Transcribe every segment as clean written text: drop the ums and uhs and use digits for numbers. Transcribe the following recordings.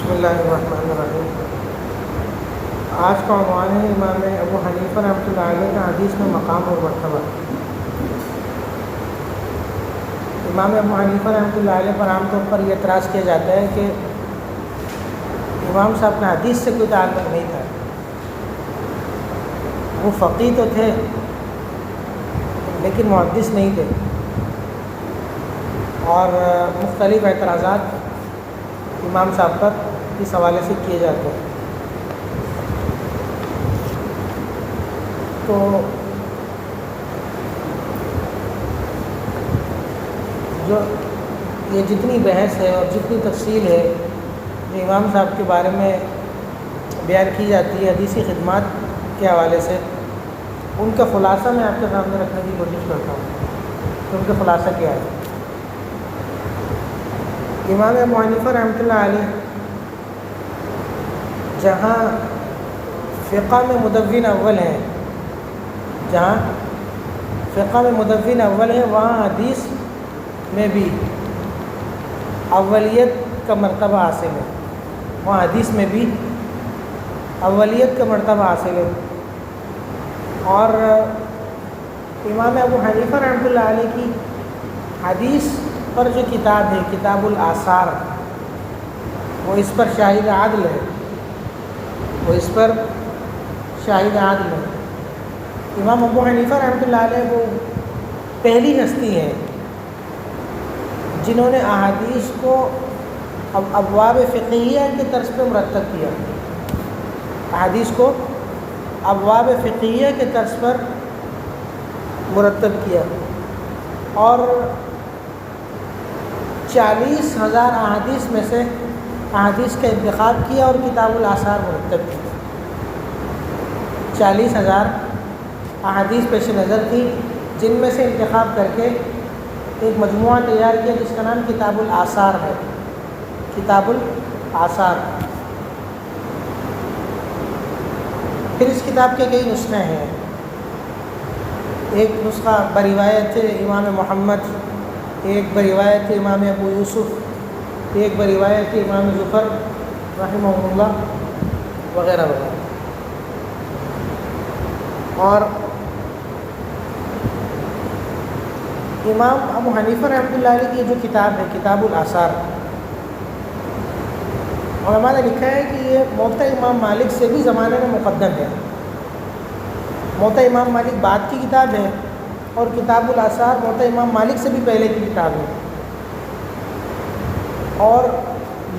بسم اللہ الرحمن الرحیم۔ آج کا عنوان ہے امام ابو حنیفہ رحمۃ اللہ علیہ کا حدیث میں مقام اور مرتبہ۔ امام ابو حنیفہ رحمۃ اللہ علیہ پر عام طور پر یہ اعتراض کیا جاتا ہے کہ امام صاحب کا حدیث سے کوئی تعلق نہیں تھا، وہ فقیہ تو تھے لیکن محدث نہیں تھے، اور مختلف اعتراضات امام صاحب پر اس حوالے سے کیے جاتے ہیں۔ تو جو یہ جتنی بحث ہے اور جتنی تفصیل ہے جو امام صاحب کے بارے میں بیان کی جاتی ہے حدیثی خدمات کے حوالے سے، ان کا خلاصہ میں آپ کے سامنے رکھنے کی کوشش کرتا ہوں کہ ان کا خلاصہ کیا ہے۔ امام ابو حنیفہ رحمۃ اللہ علیہ جہاں فقہ میں مدون اول ہیں، وہاں حدیث میں بھی اولیت کا مرتبہ حاصل ہے، اور امام ابو حنیفہ رحمۃ اللہ علیہ کی حدیث پر جو کتاب ہے کتاب الآثار، وہ اس پر شاہد عدل ہے، امام ابو حنیفہ رحمۃ اللہ علیہ وہ پہلی ہستی ہیں جنہوں نے احادیث کو ابواب فقہیہ کے طرز پہ مرتب کیا، اور 40,000 احادیث میں سے احادیث کا انتخاب کیا اور کتاب الآثار مرتب کی۔ 40,000 احادیث پیش نظر تھی جن میں سے انتخاب کر کے ایک مجموعہ تیار کیا جس کا نام کتاب الآثار ہے۔ پھر اس کتاب کے کئی نسخے ہیں، ایک نسخہ بروایت امام محمد، ایک بروایت امام ابو یوسف، ایک بروایت امام ظفر رحمہ اللہ، وغیرہ وغیرہ۔ اور امام ابو حنیفہ رحمۃ اللہ علیہ کی جو کتاب ہے کتاب الآثار، علماء نے لکھا ہے کہ یہ موطا امام مالک سے بھی زمانے میں مقدم ہے۔ موطا امام مالک بعد کی کتاب ہے، اور کتاب الآثار موطا امام مالک سے بھی پہلے کی کتاب ہے، اور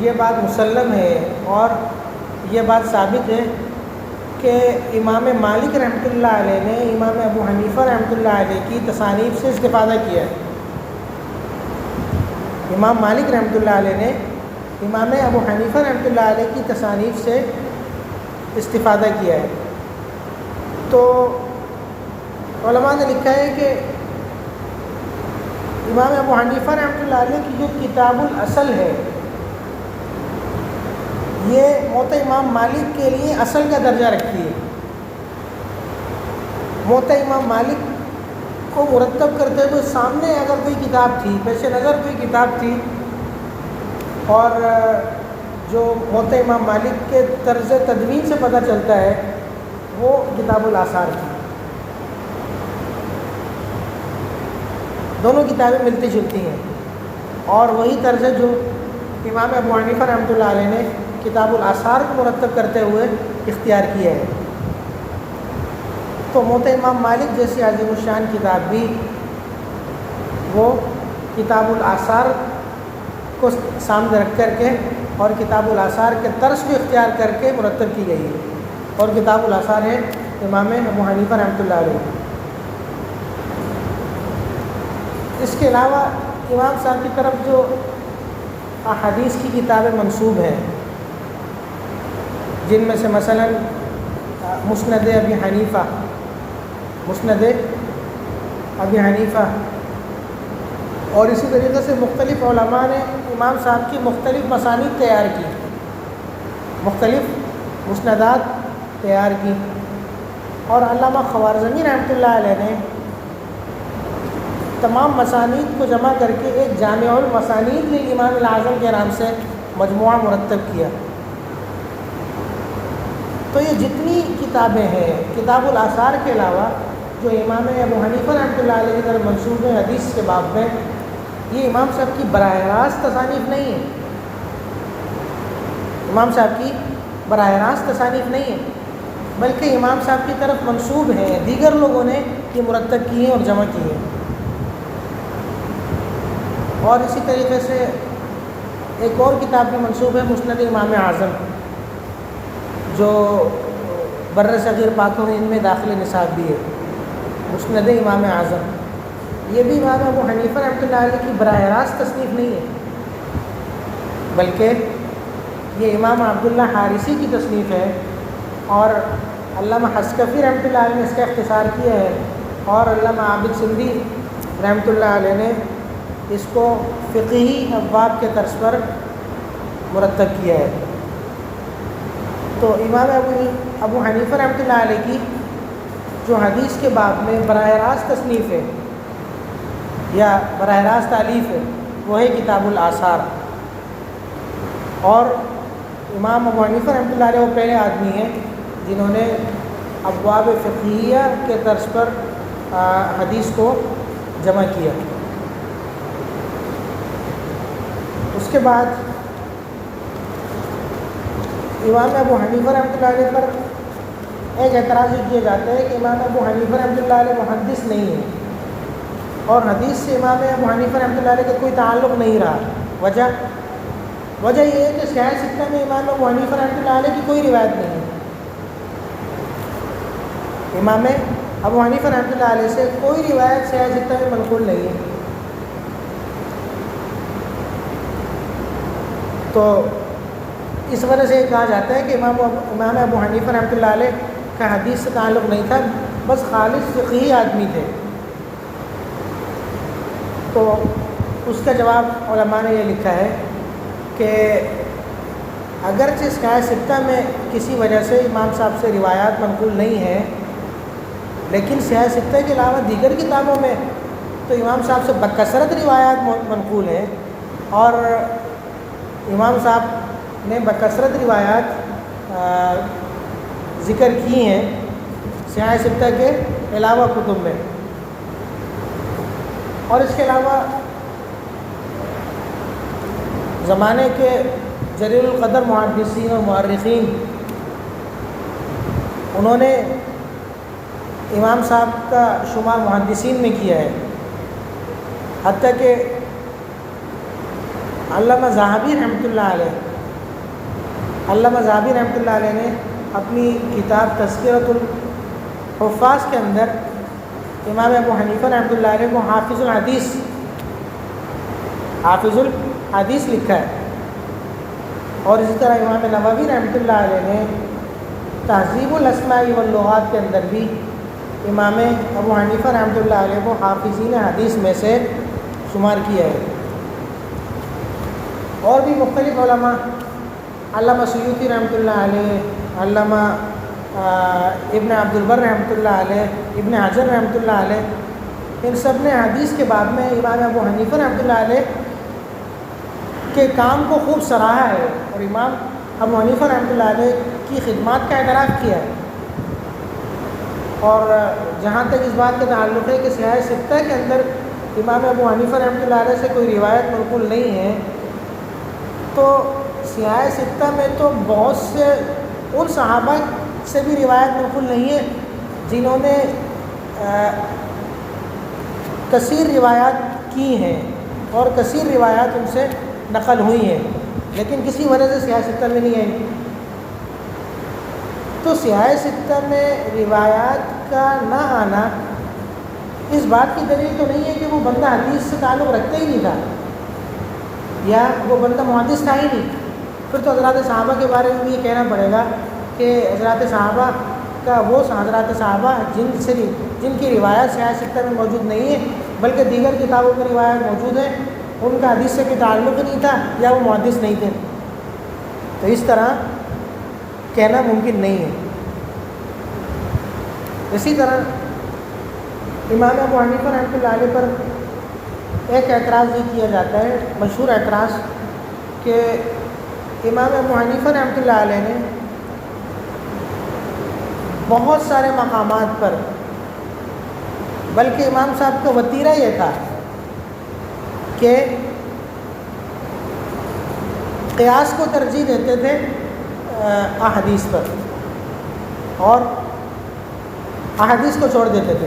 یہ بات مسلم ہے اور یہ بات ثابت ہے کہ امام مالک رحمۃ اللہ علیہ نے امام ابو حنیفہ رحمۃ اللہ علیہ کی تصانیف سے استفادہ کیا ہے۔ امام مالک رحمۃ اللہ علیہ نے امام ابو حنیفہ رحمۃ اللہ علیہ کی تصانیف سے استفادہ کیا ہے۔ تو علماء نے لکھا ہے کہ امام ابو حنیفہ رحمۃ اللہ علیہ کی جو کتاب الاصل ہے، یہ موطا امام مالک کے لیے اصل کا درجہ رکھتی ہے۔ موطا امام مالک کو مرتب کرتے ہوئے سامنے اگر کوئی کتاب تھی، پیش نظر کوئی کتاب تھی، اور جو موطا امام مالک کے طرز تدوین سے پتہ چلتا ہے وہ کتاب الآثار تھی۔ دونوں کتابیں ملتی جلتی ہیں، اور وہی طرز جو امام ابو حنیفہ رحمۃ اللہ علیہ نے کتاب الآثار کو مرتب کرتے ہوئے اختیار کیا ہے۔ تو موطا امام مالک جیسی عظیم الشان کتاب بھی وہ کتاب الآثار کو سامنے رکھ کر کے اور کتاب الآثار کے طرز کو اختیار کر کے مرتب کی گئی ہے، اور کتاب الآثار ہے امام ابو حنیفہ رحمۃ اللہ علیہ۔ اس کے علاوہ امام صاحب کی طرف جو احادیث کی کتابیں منسوب ہیں، جن میں سے مثلا مسند ابی حنیفہ، اور اسی طریقے سے مختلف علماء نے امام صاحب کی مختلف مسانید تیار کی، مختلف مسندات تیار کی، اور علامہ خوارزمی رحمۃ اللہ علیہ نے تمام مسانید کو جمع کر کے ایک جامع المسانید للامام الاعظم کے نام سے مجموعہ مرتب کیا، تو یہ جتنی کتابیں ہیں کتاب الآثار کے علاوہ جو امام ابو حنیفہ رحمۃ اللہ علیہ کی طرف منسوب ہے حدیث کے باب میں، یہ امام صاحب کی براہ راست تصانیف نہیں ہے، امام صاحب کی براہ راست تصانیف نہیں ہے، بلکہ امام صاحب کی طرف منسوب ہیں، دیگر لوگوں نے یہ مرتب کی ہیں اور جمع کی ہیں۔ اور اسی طریقے سے ایک اور کتاب بھی منسوب ہے مسند امام اعظم، جو بر صغیر پاک و ہند میں داخل نصاب بھی ہے، مسند امام اعظم۔ یہ بھی امام ابو حنیفہ رحمۃ اللہ علیہ کی براہ راست تصنیف نہیں ہے، بلکہ یہ امام عبداللہ حارثی کی تصنیف ہے، اور علامہ حسکفی رحمۃ اللہ علیہ نے اس کا اختصار کیا ہے، اور علامہ عابد سندھی رحمۃ اللہ علیہ نے اس کو فقہی ابواب کے طرز پر مرتب کیا ہے۔ تو امام ابو حنیفہ رحمۃ اللہ علیہ کی جو حدیث کے باب میں براہ راست تصنیف ہے یا براہ راست تالیف ہے وہ ہے کتاب الآثار، اور امام ابو حنیفہ رحمۃ اللہ علیہ وہ پہلے آدمی ہیں جنہوں نے ابواب فقہیہ کے طرز پر حدیث کو جمع کیا۔ اس کے بعد امام ابو حنیفہ رحمۃ اللہ علیہ پر ایک اعتراض یہ کیا جاتا ہے کہ امام ابو حنیفہ رحمۃ اللہ علیہ محدث نہیں ہے، اور حدیث سے امام ابو حنیفہ رحمۃ اللہ علیہ کا کوئی تعلق نہیں رہا۔ وجہ یہ ہے کہ صحیح ستہ میں امام ابو حنیفہ رحمۃ اللہ علیہ کی کوئی روایت نہیں ہے، امام ابو حنیفہ رحمۃ اللہ علیہ سے کوئی روایت صحیح ستہ میں منقول نہیں ہے۔ تو اس وجہ سے یہ کہا جاتا ہے کہ امام ابو حنیفہ رحمۃ اللہ علیہ کا حدیث سے تعلق نہیں تھا، بس خالص فقہی آدمی تھے۔ تو اس کا جواب علماء نے یہ لکھا ہے کہ اگرچہ صحیح ستہ میں کسی وجہ سے امام صاحب سے روایات منقول نہیں ہیں، لیکن صحیح ستہ کے علاوہ دیگر کتابوں میں تو امام صاحب سے بکثرت روایات منقول ہیں، اور امام صاحب نے بکثرت روایات ذکر کی ہیں صحیح ستہ کے علاوہ کتب میں۔ اور اس کے علاوہ زمانے کے جلیل القدر محدثین اور مؤرخین انہوں نے امام صاحب کا شمار محدثین میں کیا ہے، حتیٰ کہ علامہ ذہبی رحمۃ اللہ علیہ نے اپنی کتاب تذکرۃ الحفاظ کے اندر امام ابو حنیفہ رحمۃ اللہ علیہ کو حافظ الحدیث لکھا ہے، اور اسی طرح امام نووی رحمۃ اللہ علیہ نے تہذیب الاسماء واللغات کے اندر بھی امام ابو حنیفہ رحمۃ اللہ علیہ کو حافظین حدیث میں سے شمار کیا ہے۔ اور بھی مختلف علماء، علامہ سیوطی رحمۃ اللہ علیہ، علامہ ابن عبد البر رحمۃ اللہ علیہ، ابن حجر رحمۃ اللہ علیہ، ان سب نے حدیث کے باب میں امام ابو حنیفہ رحمۃ اللہ علیہ کے کام کو خوب سراہا ہے، اور امام ابو حنیفہ رحمۃ اللہ علیہ کی خدمات کا اعتراف کیا ہے۔ اور جہاں تک اس بات کا تعلق ہے کہ صحیح ستہ کے اندر امام ابو حنیفہ رحمۃ اللہ علیہ سے کوئی روایت منقول نہیں ہے، تو صحیح ستہ میں تو بہت سے ان صحابہ سے بھی روایت منقول نہیں ہے جنہوں نے کثیر روایات کی ہیں اور کثیر روایات ان سے نقل ہوئی ہیں، لیکن کسی وجہ سے صحیح ستہ میں نہیں آئی۔ تو صحیح ستہ میں روایات کا نہ آنا اس بات کی دلیل تو نہیں ہے کہ وہ بندہ حدیث سے تعلق رکھتا ہی نہیں تھا، یا وہ بندہ محدث تھا ہی نہیں۔ پھر تو حضرات صحابہ کے بارے میں بھی یہ کہنا پڑے گا کہ حضرات صحابہ کا وہ حضرات صحابہ جن کی روایت صحیح ستہ میں موجود نہیں ہے بلکہ دیگر کتابوں میں روایت موجود ہے، ان کا حدیث سے کوئی تعلق نہیں تھا یا وہ محدث نہیں تھے، تو اس طرح کہنا ممکن نہیں ہے۔ اسی طرح امام ابو حنیفہ رحمۃ اللہ علیہ پر ایک اعتراض یہ کیا جاتا ہے، مشہور اعتراض، کہ امام ابو حنیفہ رحمۃ اللہ علیہ نے بہت سارے مقامات پر، بلکہ امام صاحب کا وتیرہ یہ تھا کہ قیاس کو ترجیح دیتے تھے احادیث پر، اور احادیث کو چھوڑ دیتے تھے،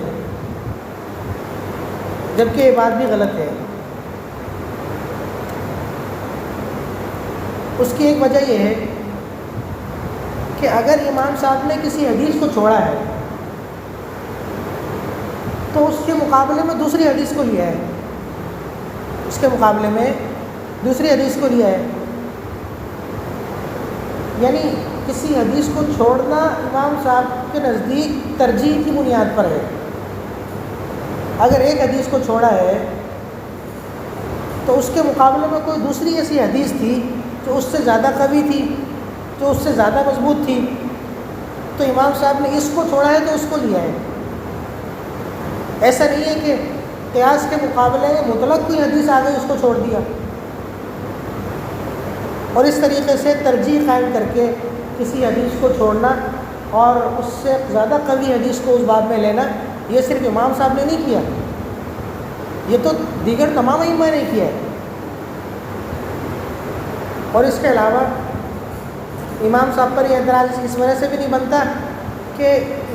جبکہ یہ بات بھی غلط ہے۔ اس کی ایک وجہ یہ ہے کہ اگر امام صاحب نے کسی حدیث کو چھوڑا ہے تو اس کے مقابلے میں دوسری حدیث کو لیا ہے، اس کے مقابلے میں دوسری حدیث کو لیا ہے، یعنی کسی حدیث کو چھوڑنا امام صاحب کے نزدیک ترجیح کی بنیاد پر ہے۔ اگر ایک حدیث کو چھوڑا ہے تو اس کے مقابلے میں کوئی دوسری ایسی حدیث تھی جو اس سے زیادہ قوی تھی، جو اس سے زیادہ مضبوط تھی، تو امام صاحب نے اس کو چھوڑا ہے تو اس کو لیا ہے۔ ایسا نہیں ہے کہ قیاس کے مقابلے میں مطلق کوئی حدیث آ گئی اس کو چھوڑ دیا، اور اس طریقے سے ترجیح قائم کر کے کسی حدیث کو چھوڑنا اور اس سے زیادہ قوی حدیث کو اس باب میں لینا، یہ صرف امام صاحب نے نہیں کیا، یہ تو دیگر تمام ائمہ نے کیا ہے۔ اور اس کے علاوہ امام صاحب پر یہ اعتراض اس وجہ سے بھی نہیں بنتا کہ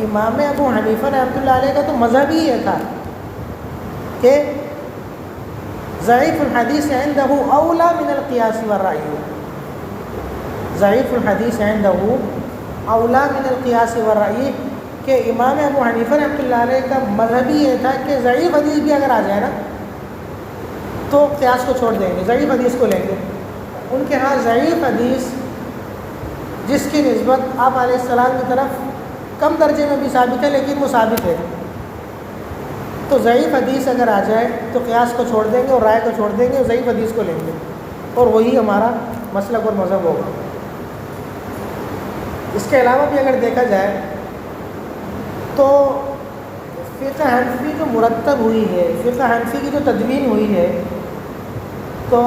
امام ابو حنیفہ رحمۃ اللہ علیہ کا تو مذہب ہی یہ تھا کہ ضعیف الحدیث عندہ اولا من القیاس والرأی، ضعیف الحدیث عندہ اولا من القیاس والرأی، کہ امام ابو حنیفہ رحمۃ اللہ علیہ کا مذہب ہی یہ تھا کہ ضعیف حدیث بھی اگر آ جائے نا تو قیاس کو چھوڑ دیں گے، ضعیف حدیث کو لیں گے۔ ان کے ہاں ضعیف حدیث جس کی نسبت آپ علیہ السلام کی طرف کم درجے میں بھی ثابت ہے لیکن وہ ثابت ہے، تو ضعیف حدیث اگر آ جائے تو قیاس کو چھوڑ دیں گے اور رائے کو چھوڑ دیں گے اور ضعیف حدیث کو لیں گے، اور وہی ہمارا مسلک اور مذہب ہوگا۔ اس کے علاوہ بھی اگر دیکھا جائے تو فقہ حنفی جو مرتب ہوئی ہے، فقہ حنفی کی جو تدوین ہوئی ہے، تو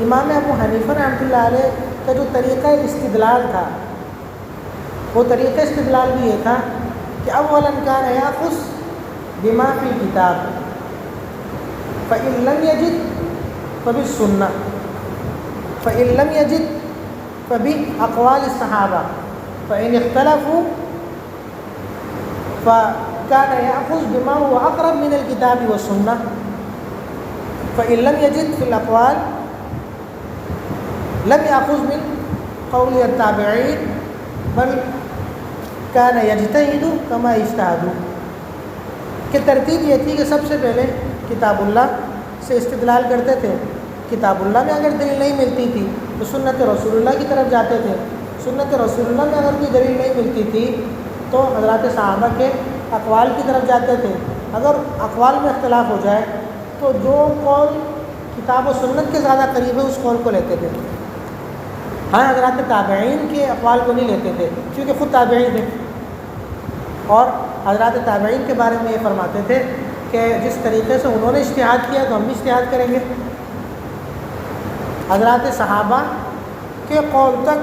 امام ابو حنیفہ رحمۃ اللہ علیہ کا جو طریقہ استدلال تھا، وہ طریقہ استدلال بھی یہ تھا کہ اولا کان یاخذ بما فی الکتاب فإن لم یجد فبالسنہ فإن لم یجد فبأقوال الصحابہ فإن اختلفوا فكان يأخذ بما هو أقرب من الكتاب والسنة فإن لم يجد في الأقوال لم يأخذ من قول التابعين بل كان يجتهد كما اجتهدوا، کہ ترتیب یہ تھی کہ سب سے پہلے کتاب اللہ سے استدلال کرتے تھے، کتاب اللہ میں اگر دلیل نہیں ملتی تھی تو سنت رسول اللہ کی طرف جاتے تھے، سنت رسول اللہ میں اگر کوئی دلیل نہیں ملتی تھی تو حضرات صحابہ کے اقوال کی طرف جاتے تھے، اگر اقوال میں اختلاف ہو جائے تو جو قول کتاب و سنت کے زیادہ قریب ہے اس قول کو لیتے تھے۔ ہاں حضرات تابعین کے اقوال کو نہیں لیتے تھے کیونکہ خود تابعین تھے، اور حضرات تابعین کے بارے میں یہ فرماتے تھے کہ جس طریقے سے انہوں نے اجتہاد کیا تو ہم بھی اجتہاد کریں گے۔ حضرات صحابہ کے قول تک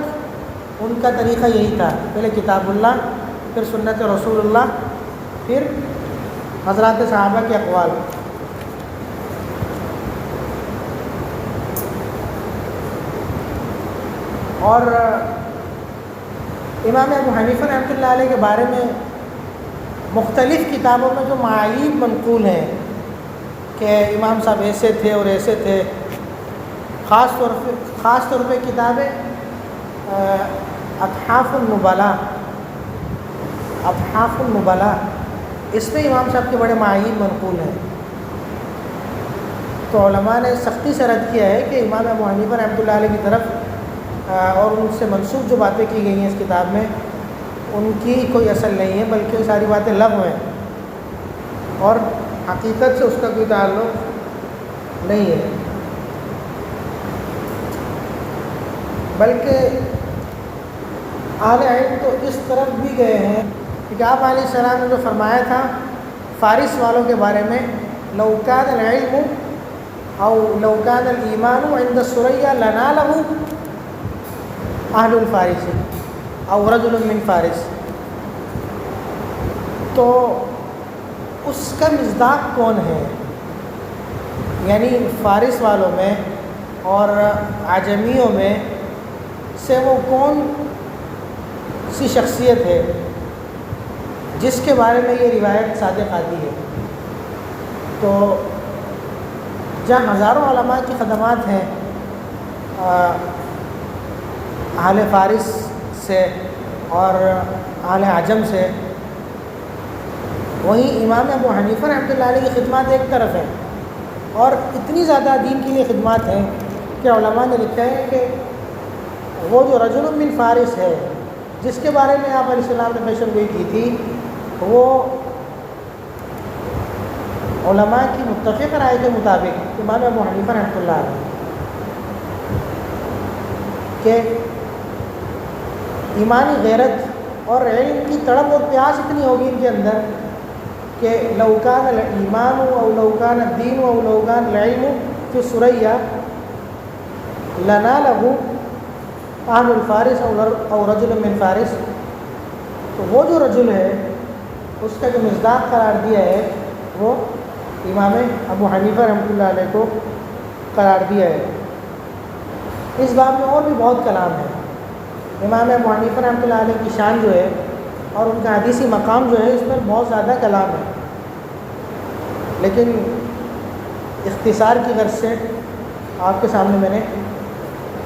ان کا طریقہ یہی تھا، پہلے کتاب اللہ، پھر سنت رسول اللہ، پھر حضرات صحابہ کے اقوال۔ اور امام ابو حنیفہ رحمۃ اللہ علیہ کے بارے میں مختلف کتابوں میں جو معایب منقول ہیں کہ امام صاحب ایسے تھے اور ایسے تھے، خاص طور پہ کتاب اتحاف النبلاء، اس میں امام صاحب کے بڑے معایب منقول ہیں۔ تو علماء نے سختی سے رد کیا ہے کہ امام ابو حنیفہ رحمۃ اللہ علیہ کی طرف اور ان سے منسوب جو باتیں کی گئی ہیں اس کتاب میں ان کی کوئی اصل نہیں ہے، بلکہ ساری باتیں لغو ہیں اور حقیقت سے اس کا کوئی تعلق نہیں ہے۔ بلکہ اہل علم تو اس طرف بھی گئے ہیں کہ آپ علیہ السلام نے جو فرمایا تھا فارس والوں کے بارے میں، لو کان العلم او لو کان الایمان عند الثریا لنالہ اہل الفارس او رجل من فارس، تو اس کا مصداق کون ہے؟ یعنی فارس والوں میں اور عجمیوں میں سے وہ کون سی شخصیت ہے جس کے بارے میں یہ روایت صادق آتی ہے؟ تو جہاں ہزاروں علماء کی خدمات ہیں اہل فارس سے اور اہل عجم سے، وہیں امام ابو حنیفہ رحمۃ اللہ علیہ کی خدمات ایک طرف ہیں، اور اتنی زیادہ دین کے لیے خدمات ہیں کہ علماء نے لکھا ہے کہ وہ جو رجل من فارس ہے جس کے بارے میں آپ علیہ السلام نے پیشن گوئی کی تھی، وہ علماء کی متفق رائے کے مطابق امام ابو حنیفہ رحمۃ اللہ علیہ کہ ایمانی غیرت اور علم کی تڑپ اور پیاس اتنی ہوگی ان کے اندر کہ لو کان الایمان او لو کان الدین او لو کان العلم فی ثریا لنالہ اہل الفارس او رجل من فارس۔ تو وہ جو رجل ہے اس کا جو مصداق قرار دیا ہے وہ امام ابو حنیفہ رحمۃ اللہ علیہ کو قرار دیا ہے۔ اس باب میں اور بھی بہت کلام ہے۔ امام ابو حنیفہ رحمۃ اللہ علیہ کی شان جو ہے اور ان کا حدیثی مقام جو ہے اس پر بہت زیادہ کلام ہے، لیکن اختصار کی غرض سے آپ کے سامنے میں نے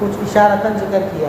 کچھ اشارتاً ذکر کیا۔